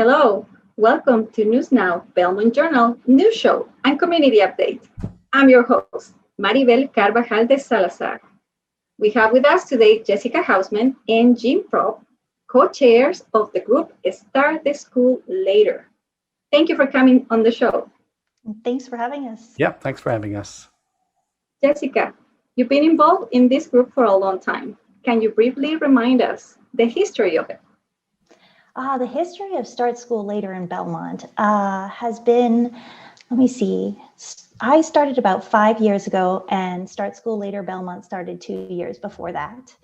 Hello, welcome to News Now, Belmont Journal, News Show, and Community Update. I'm your host, Maribel Carvajal de Salazar. We have with us today Jessica Hausman and Jim Propp, co-chairs of the group Start the School Later. Thank you for coming on the show. Thanks for having us. Yep, thanks for having us. Jessica, you've been involved in this group for a long time. Can you briefly remind us the history of it? The history of Start School Later in Belmont has been, let me see, I started about 5 years ago, and Start School Later Belmont started 2 years before that.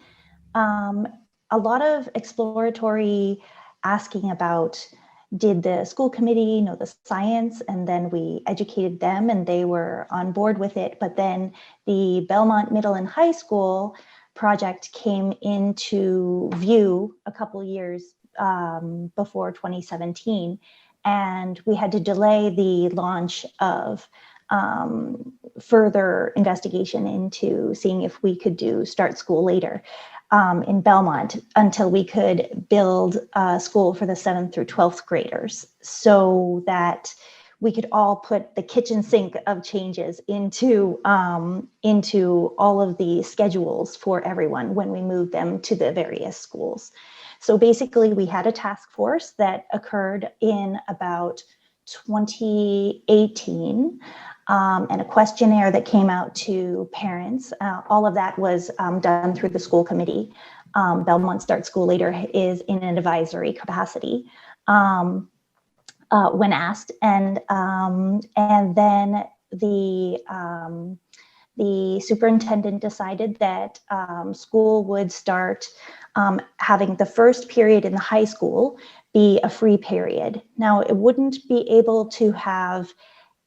A lot of exploratory asking about, did the school committee know the science? And then we educated them and they were on board with it. But then the Belmont Middle and High School project came into view a couple years before 2017, and we had to delay the launch of further investigation into seeing if we could do Start School Later in Belmont until we could build a school for the 7th through 12th graders, so that we could all put the kitchen sink of changes into all of the schedules for everyone when we moved them to the various schools. So basically, we had a task force that occurred in about 2018, and a questionnaire that came out to parents. All of that was done through the school committee. Belmont Start School Later is in an advisory capacity when asked, and then the superintendent decided that school would start having the first period in the high school be a free period. Now, it wouldn't be able to have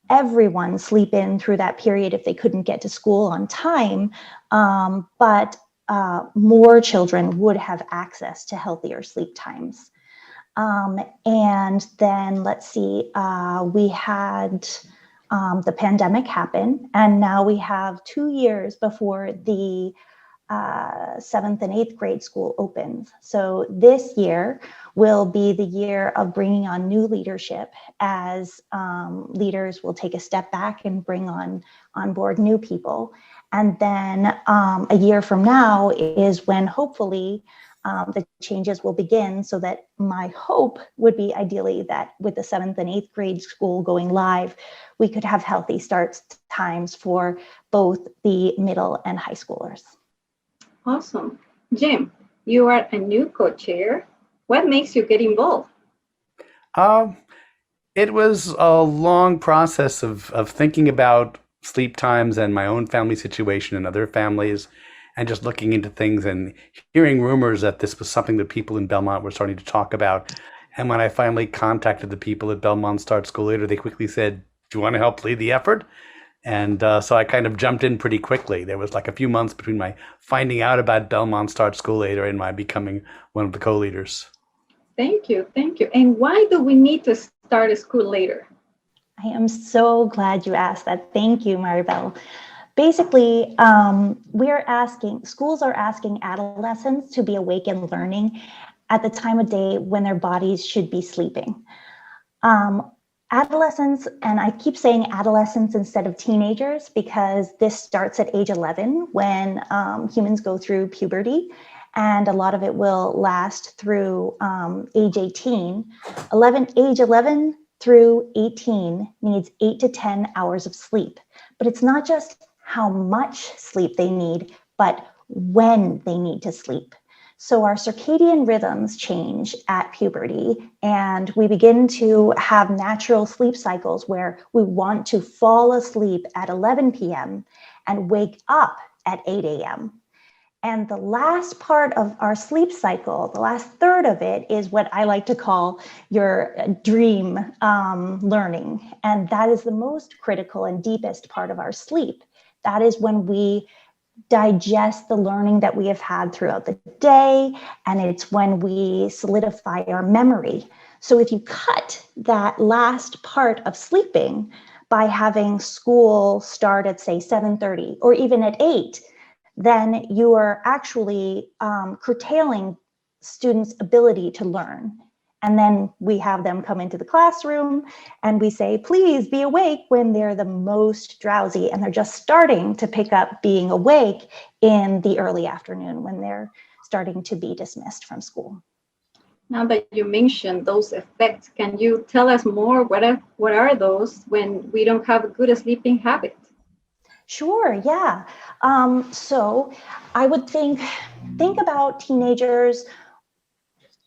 everyone sleep in through that period if they couldn't get to school on time, but more children would have access to healthier sleep times. And then, let's see, we had the pandemic happen, and now we have 2 years before the 7th and 8th grade school opens. So this year will be the year of bringing on new leadership, as leaders will take a step back and bring on board new people. And then a year from now is when hopefully the changes will begin, so that my hope would be ideally that with the 7th and 8th grade school going live, we could have healthy start times for both the middle and high schoolers. Awesome. Jim, you are a new co-chair. What makes you get involved? It was a long process of thinking about sleep times and my own family situation and other families, and just looking into things and hearing rumors that this was something that people in Belmont were starting to talk about. And when I finally contacted the people at Belmont Start School Later, they quickly said, "Do you want to help lead the effort?" And so I kind of jumped in pretty quickly. There was like a few months between my finding out about Belmont Start School Later and my becoming one of the co-leaders. Thank you. And why do we need to start a school later? I am so glad you asked that. Thank you, Maribel. Basically, schools are asking adolescents to be awake and learning at the time of day when their bodies should be sleeping. Adolescents, and I keep saying adolescents instead of teenagers because this starts at age 11 when humans go through puberty, and a lot of it will last through age 18. Age 11 through 18 needs 8 to 10 hours of sleep, but it's not just how much sleep they need, but when they need to sleep. So our circadian rhythms change at puberty, and we begin to have natural sleep cycles where we want to fall asleep at 11 p.m. and wake up at 8 a.m. And the last part of our sleep cycle, the last third of it, is what I like to call your dream learning. And that is the most critical and deepest part of our sleep. That is when we digest the learning that we have had throughout the day, and it's when we solidify our memory. So if you cut that last part of sleeping by having school start at, say, 7:30 or even at 8, then you are actually curtailing students' ability to learn. And then we have them come into the classroom and we say, please be awake when they're the most drowsy. And they're just starting to pick up being awake in the early afternoon when they're starting to be dismissed from school. Now that you mentioned those effects, can you tell us more? What are those when we don't have a good sleeping habit? Sure, yeah. So I would think about teenagers.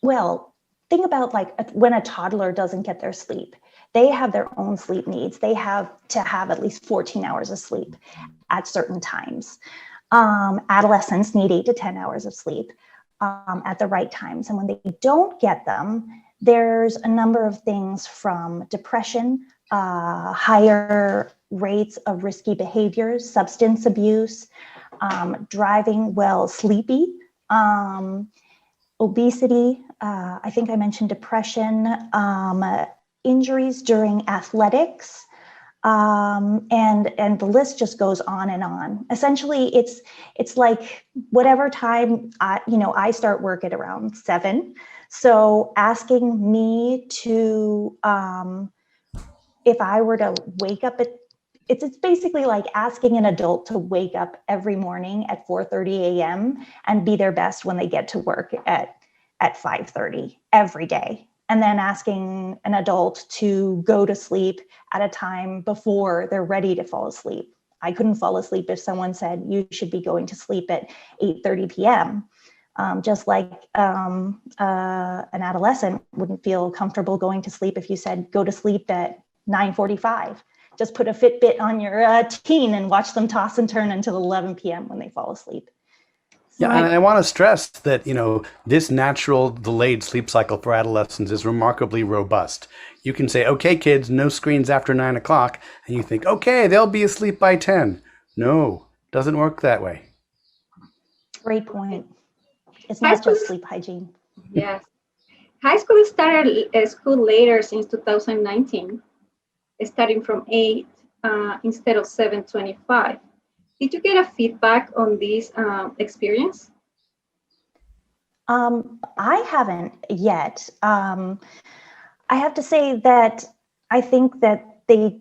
Well, think about like when a toddler doesn't get their sleep. They have their own sleep needs. They have to have at least 14 hours of sleep at certain times. Adolescents need 8 to 10 hours of sleep at the right times. And when they don't get them, there's a number of things from depression, higher rates of risky behaviors, substance abuse, driving while sleepy, obesity, I think I mentioned depression, injuries during athletics, and the list just goes on and on. Essentially, it's like whatever time I start work at around 7. So asking me to, if I were to wake up it's basically like asking an adult to wake up every morning at 4:30 a.m. and be their best when they get to work at 5:30 every day. And then asking an adult to go to sleep at a time before they're ready to fall asleep. I couldn't fall asleep if someone said you should be going to sleep at 8:30 p.m. Just like an adolescent wouldn't feel comfortable going to sleep if you said go to sleep at 9:45. Just put a Fitbit on your teen and watch them toss and turn until 11 p.m. when they fall asleep. Yeah, and I want to stress that, this natural delayed sleep cycle for adolescents is remarkably robust. You can say, okay, kids, no screens after 9 o'clock. And you think, okay, they'll be asleep by 10. No, doesn't work that way. Great point. It's not just sleep hygiene. Yes. High school started school later since 2019, starting from 8 instead of 7:25. Did you get a feedback on this experience? I haven't yet. I have to say that I think that the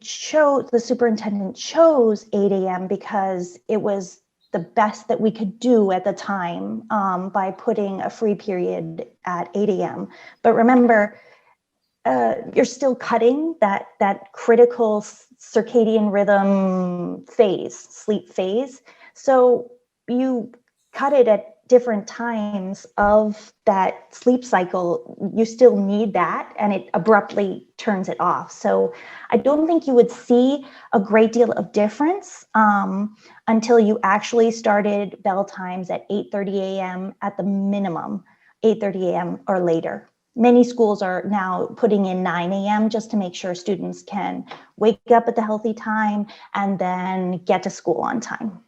superintendent chose 8 a.m. because it was the best that we could do at the time by putting a free period at 8 a.m. But remember, you're still cutting that critical circadian rhythm phase, sleep phase. So you cut it at different times of that sleep cycle. You still need that, and it abruptly turns it off. So I don't think you would see a great deal of difference until you actually started bell times at 8:30 a.m. at the minimum, 8:30 a.m. or later. Many schools are now putting in 9 a.m. just to make sure students can wake up at the healthy time and then get to school on time.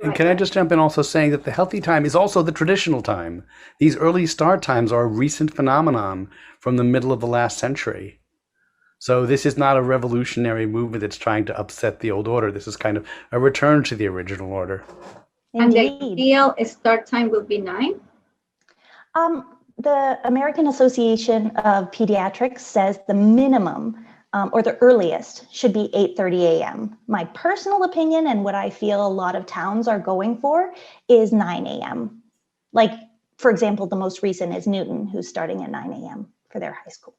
And can I just jump in also saying that the healthy time is also the traditional time. These early start times are a recent phenomenon from the middle of the last century. So this is not a revolutionary movement that's trying to upset the old order. This is kind of a return to the original order. Indeed. And the ideal start time will be 9? The American Association of Pediatrics says the minimum or the earliest should be 8:30 a.m. My personal opinion, and what I feel a lot of towns are going for, is 9 a.m. Like, for example, the most recent is Newton, who's starting at 9 a.m. for their high school.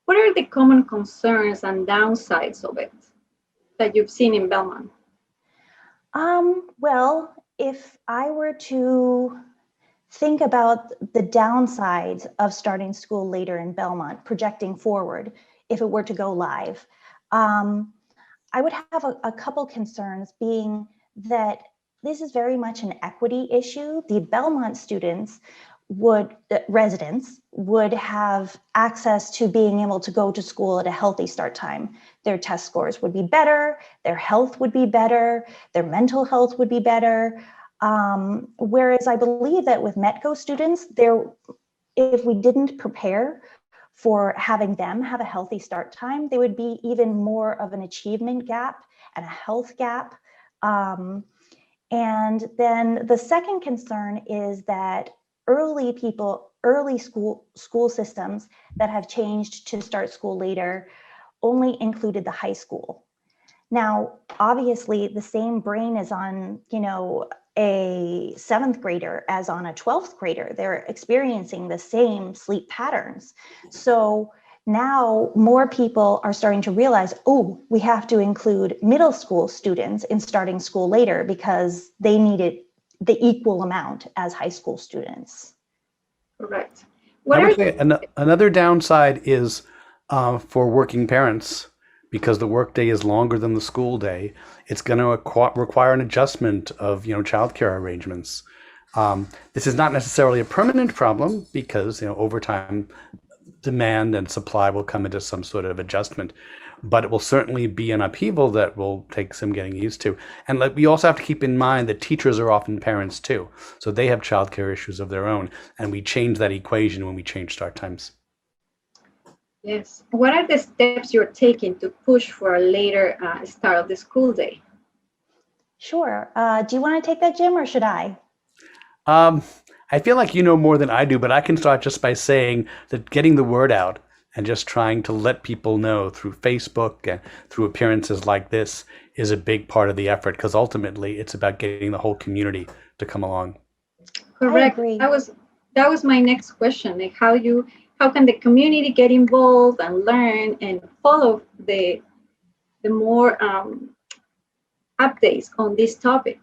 What are the common concerns and downsides of it that you've seen in Belmont? Well, if I were to think about the downsides of starting school later in Belmont, projecting forward, if it were to go live, I would have a couple concerns, being that this is very much an equity issue. The Belmont residents would have access to being able to go to school at a healthy start time. Their test scores would be better, their health would be better, their mental health would be better. Whereas I believe that with METCO students, if we didn't prepare for having them have a healthy start time, there would be even more of an achievement gap and a health gap. And then the second concern is that early school systems that have changed to start school later only included the high school. Now, obviously, the same brain is on, a 7th grader as on a 12th grader. They're experiencing the same sleep patterns. So now more people are starting to realize, oh, we have to include middle school students in starting school later because they need it the equal amount as high school students. Correct. I would say another downside is for working parents, because the workday is longer than the school day. It's going to require an adjustment of childcare arrangements. This is not necessarily a permanent problem because overtime demand and supply will come into some sort of adjustment, but it will certainly be an upheaval that will take some getting used to. And we also have to keep in mind that teachers are often parents too, so they have childcare issues of their own, and we change that equation when we change start times. Yes. What are the steps you're taking to push for a later start of the school day? Sure. Do you want to take that, Jim, or should I? I feel like you know more than I do, but I can start just by saying that getting the word out and just trying to let people know through Facebook and through appearances like this is a big part of the effort, because ultimately it's about getting the whole community to come along. Correct. I agree. That was my next question. Like how can the community get involved and learn and follow the more updates on this topic?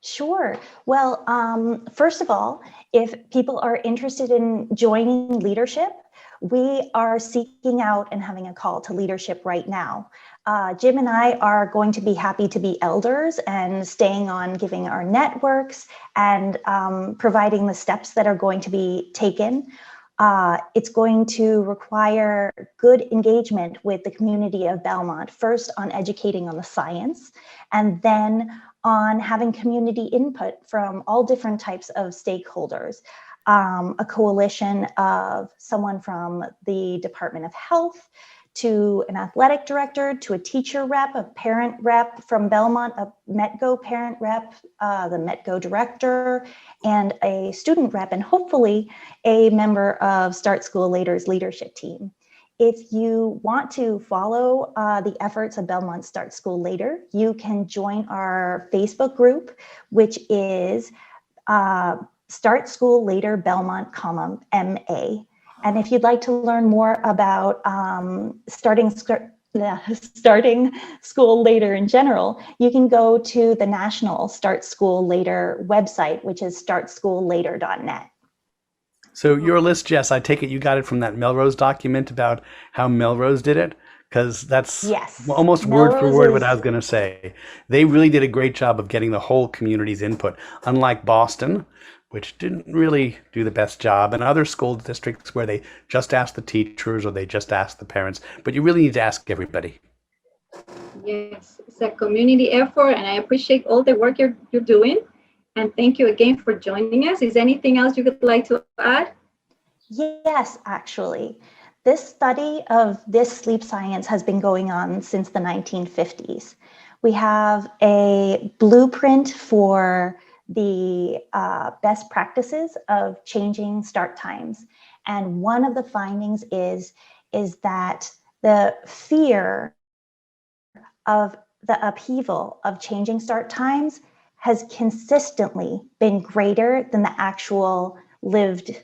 Sure. Well, first of all, if people are interested in joining leadership, we are seeking out and having a call to leadership right now. Jim and I are going to be happy to be elders and staying on giving our networks and providing the steps that are going to be taken. It's going to require good engagement with the community of Belmont, first on educating on the science, and then on having community input from all different types of stakeholders. A coalition of someone from the Department of Health, to an athletic director, to a teacher rep, a parent rep from Belmont, a METGO parent rep, the METGO director, and a student rep, and hopefully a member of Start School Later's leadership team. If you want to follow the efforts of Belmont Start School Later, you can join our Facebook group, which is Start School Later Belmont, MA. And if you'd like to learn more about starting school later in general, you can go to the National Start School Later website, which is startschoollater.net. So your list, Jess, I take it you got it from that Melrose document about how Melrose did it? Because that's almost word for word what I was going to say. They really did a great job of getting the whole community's input, unlike Boston, which didn't really do the best job, and other school districts where they just asked the teachers or they just asked the parents. But you really need to ask everybody. Yes, it's a community effort, and I appreciate all the work you're doing. And thank you again for joining us. Is there anything else you would like to add? Yes, actually. This study of this sleep science has been going on since the 1950s. We have a blueprint for the best practices of changing start times. And one of the findings is that the fear of the upheaval of changing start times has consistently been greater than the actual lived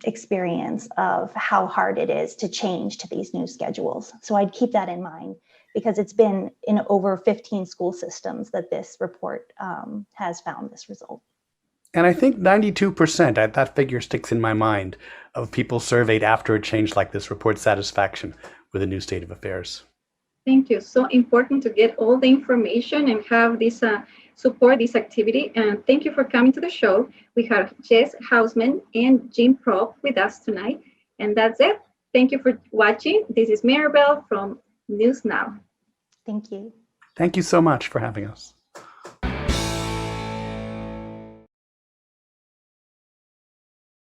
experience of how hard it is to change to these new schedules. So I'd keep that in mind, because it's been in over 15 school systems that this report has found this result. And I think 92%, that figure sticks in my mind, of people surveyed after a change like this report satisfaction with the new state of affairs. Thank you. So important to get all the information and have this support this activity. And thank you for coming to the show. We have Jess Hausman and Jim Propp with us tonight. And that's it. Thank you for watching. This is Maribel from News Now. Thank you. Thank you so much for having us.